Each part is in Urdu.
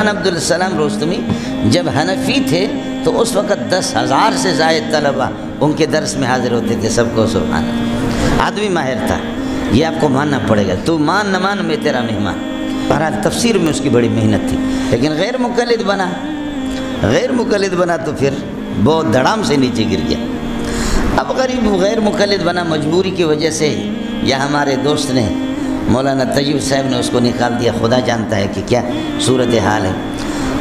عبدالسلام رستمی جب حنفی تھے تو اس وقت 10,000 سے زائد طلبہ ان کے درس میں حاضر ہوتے تھے. سب کو سبحان اللہ. آدمی ماہر تھا. یہ آپ کو ماننا پڑے گا. تو مان نہ مان میں تیرا مہمان. بہرحال تفسیر میں اس کی بڑی محنت تھی. لیکن غیر مقلد بنا تو پھر بہت دھڑام سے نیچے گر گیا. اب غریب غیر مقلد بنا مجبوری کی وجہ سے، یا ہمارے دوست نے مولانا طیب صاحب نے اس کو نکال دیا. خدا جانتا ہے کہ کیا صورتحال ہے.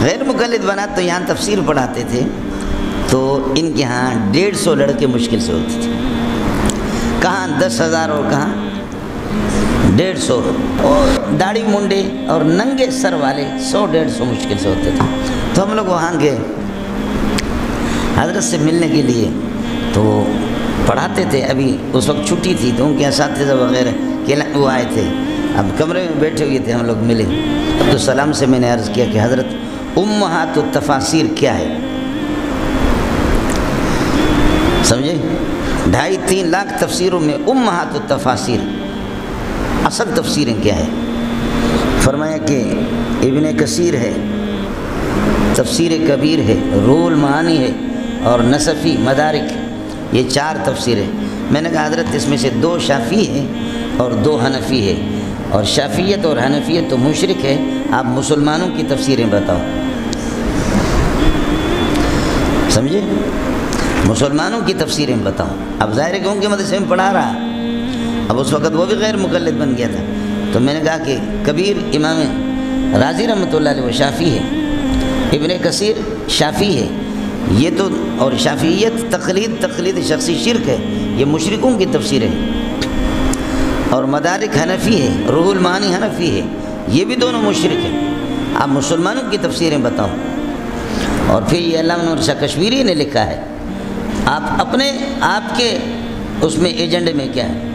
غیر مقلد بنا تو یہاں تفسیر پڑھاتے تھے تو ان کے ہاں 150 لڑکے مشکل سے ہوتے تھے. کہاں 10,000 اور کہاں 150. اور داڑھی منڈے اور ننگے سر والے 100-150 مشکل سے ہوتے تھے. تو ہم لوگ وہاں گئے حضرت سے ملنے کے لیے. تو پڑھاتے تھے. ابھی اس وقت چھٹی تھی تو ان کے اساتذہ وغیرہ وہ آئے تھے. اب کمرے میں بیٹھے ہوئے تھے. ہم لوگ ملے. عبدالسلام سے میں نے عرض کیا کہ حضرت امہات التفاسیر کیا ہے؟ سمجھے؟ 2.5-3 لاکھ تفسیروں میں امہات التفاسیر اصل تفسیریں کیا ہے؟ فرمایا کہ ابن کثیر ہے، تفسیر کبیر ہے، روح المعانی ہے اور نصفی مدارک. یہ 4 تفسیریں. میں نے کہا حضرت اس میں سے 2 شافعی ہیں اور 2 حنفی ہے، اور شافعیت اور حنفیت تو مشرک ہے. آپ مسلمانوں کی تفسیریں بتاؤ. سمجھے؟ مسلمانوں کی تفسیریں بتاؤ. اب ظاہر ہے کہ ان کے مدرسے میں پڑھا رہا. اب اس وقت وہ بھی غیر مقلد بن گیا تھا. تو میں نے کہا کہ کبیر امام رازی رحمۃ اللہ علیہ وہ شافعی ہے، ابن کثیر شافعی ہے. یہ تو اور شافعیت تقلید شخصی شرک ہے. یہ مشرکوں کی تفسیر ہے. اور مدارک حنفی ہے، روح المعانی حنفی ہے. یہ بھی دونوں مشرک ہیں. آپ مسلمانوں کی تفسیریں بتاؤ. اور پھر یہ علامہ نور شاہ کشمیری نے لکھا ہے. آپ کے اس میں ایجنڈے میں کیا ہے؟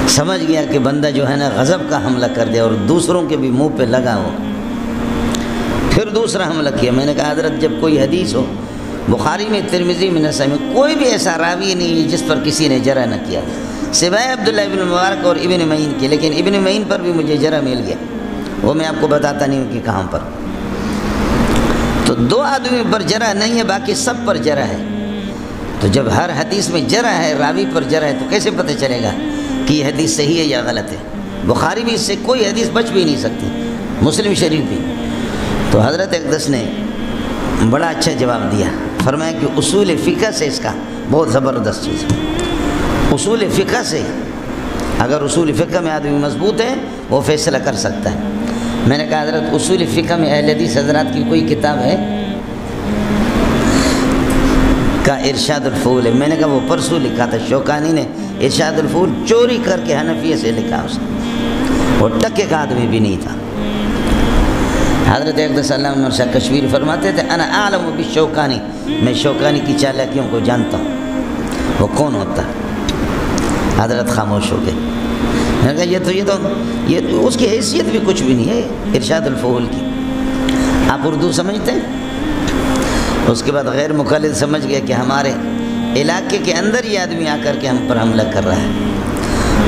سمجھ گیا کہ بندہ جو ہے نا غضب کا حملہ کر دیا اور دوسروں کے بھی منہ پہ لگا ہو. پھر دوسرا حملہ کیا. میں نے کہا حضرت جب کوئی حدیث ہو، بخاری میں، ترمذی میں، نسائی میں، کوئی بھی ایسا راوی نہیں ہے جس پر کسی نے جرح نہ کیا سوائے عبداللہ ابن مبارک اور ابن معین کے. لیکن ابن معین پر بھی مجھے جرح مل گیا. وہ میں آپ کو بتاتا نہیں ہوں کہ کہاں پر. تو 2 آدمی پر جرح نہیں ہے، باقی سب پر جرح ہے. تو جب ہر حدیث میں جرح ہے، راوی پر جرح ہے، تو کیسے پتہ چلے گا کہ یہ حدیث صحیح ہے یا غلط ہے؟ بخاری بھی اس سے کوئی حدیث بچ بھی نہیں سکتی، مسلم شریف بھی. تو حضرت اقدس نے بڑا اچھا جواب دیا. فرمایا کہ اصول فقہ سے اس کا بہت زبردست چیز ہے. اصول فقہ سے، اگر اصول فقہ میں آدمی مضبوط ہے وہ فیصلہ کر سکتا ہے. میں نے کہا حضرت اصول فقہ میں اہل حدیث حضرات کی کوئی کتاب ہے؟ کا ارشاد الفول ہے. میں نے کہا وہ پرسوں لکھا تھا شوکانی نے. ارشاد الفول چوری کر کے حنفیہ سے لکھا اس نے. وہ ٹکے کا آدمی بھی نہیں تھا. حضرت اقدس علامہ نور شاہ کشمیری فرماتے تھے انا اعلم بالشوکانی، میں شوکانی کی چالاکیوں کو جانتا ہوں. وہ کون ہوتا؟ حضرت خاموش ہو گئے. میں نے کہا یہ تو اس کی حیثیت بھی کچھ بھی نہیں ہے ارشاد الفول کی. آپ اردو سمجھتے ہیں؟ اس کے بعد غیر مقلد سمجھ گیا کہ ہمارے علاقے کے اندر یہ آدمی آ کر کے ہم پر حملہ کر رہا ہے.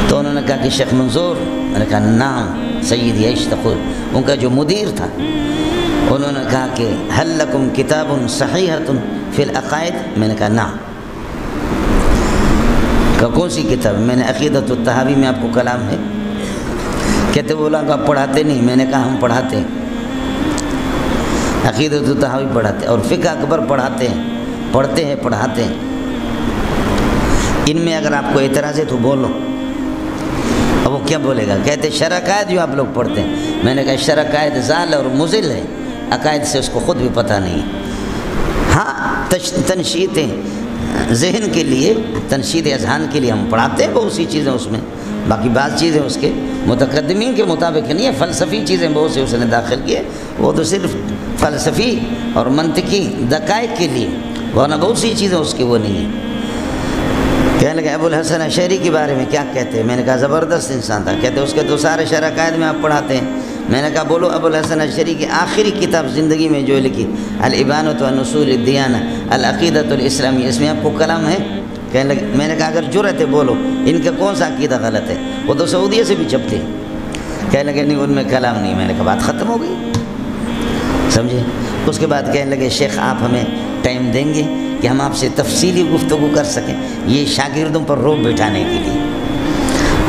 تو انہوں نے کہا کہ شیخ منظور. میں نے کہا نام سید یشتخل، ان کا جو مدیر تھا. انہوں نے کہا کہ هل لکم کتاب صحیحۃ فی العقائد؟ میں نے کہا نعم. کہ کون سی کتاب؟ میں نے عقیدۃ الطحاوی میں آپ کو کلام ہے. کہتے بولا کہ آپ پڑھاتے نہیں. میں نے کہا ہم پڑھاتے ہیں، عقیدۃ الطحاوی پڑھاتے ہیں اور فقہ اکبر پڑھاتے ہیں، پڑھاتے ہیں. ان میں اگر آپ کو اعتراض ہے تو بولو. اب وہ کیا بولے گا؟ کہتے شرع قائد جو آپ لوگ پڑھتے ہیں. میں نے کہا شرع قائد زال اور مزل ہے، عقائد سے اس کو خود بھی پتہ نہیں. ہاں تنشیط ذہن کے لیے، تنشید اذہان کے لیے ہم پڑھاتے ہیں بہت سی چیزیں اس میں. باقی بعض چیزیں اس کے متقدمین کے مطابق نہیں ہے. فلسفی چیزیں بہت سے اس نے داخل کیے. وہ تو صرف فلسفی اور منطقی دقائق کے لیے، ورنہ بہت سی چیزیں اس کی وہ نہیں ہیں. کہنے لگے ابو الحسن اشعری کے بارے میں کیا کہتے ہیں؟ میں نے کہا زبردست انسان تھا. کہتے اس کے تو سارے شرع قائد میں آپ پڑھاتے ہیں. میں نے کہا بولو ابو الحسن اشعری کی آخری کتاب زندگی میں جو لکھی الابانۃ عن اصول الدیانہ العقیدۃ الاسلامی، اس میں آپ کو کلام ہے؟ کہنے لگے. میں نے کہا اگر جرأت ہے بولو ان کا کون سا عقیدہ غلط ہے؟ وہ تو سعودیہ سے بھی چھپتے ہیں. کہنے لگے نہیں ان میں کلام نہیں. میں نے کہا بات ختم ہو گئی, سمجھے. اس کے بعد کہنے لگے شیخ آپ ہمیں ٹائم دیں گے کہ ہم آپ سے تفصیلی گفتگو کر سکیں, یہ شاگردوں پر روب بٹھانے کے لیے.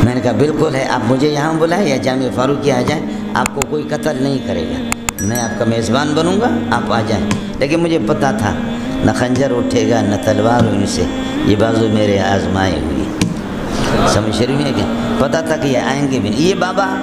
میں نے کہا بالکل ہے, آپ مجھے یہاں بلائیں یا جامعہ فاروقیہ آ جائیں, آپ کو کوئی قتل نہیں کرے گا, میں آپ کا میزبان بنوں گا, آپ آ جائیں. لیکن مجھے پتہ تھا نہ خنجر اٹھے گا نہ تلوار ان سے, یہ بازو میرے آزمائے ہوئی. سمجھ شریف ہے کہ پتہ تھا کہ یہ آئیں گے بھی نہیں. یہ بابا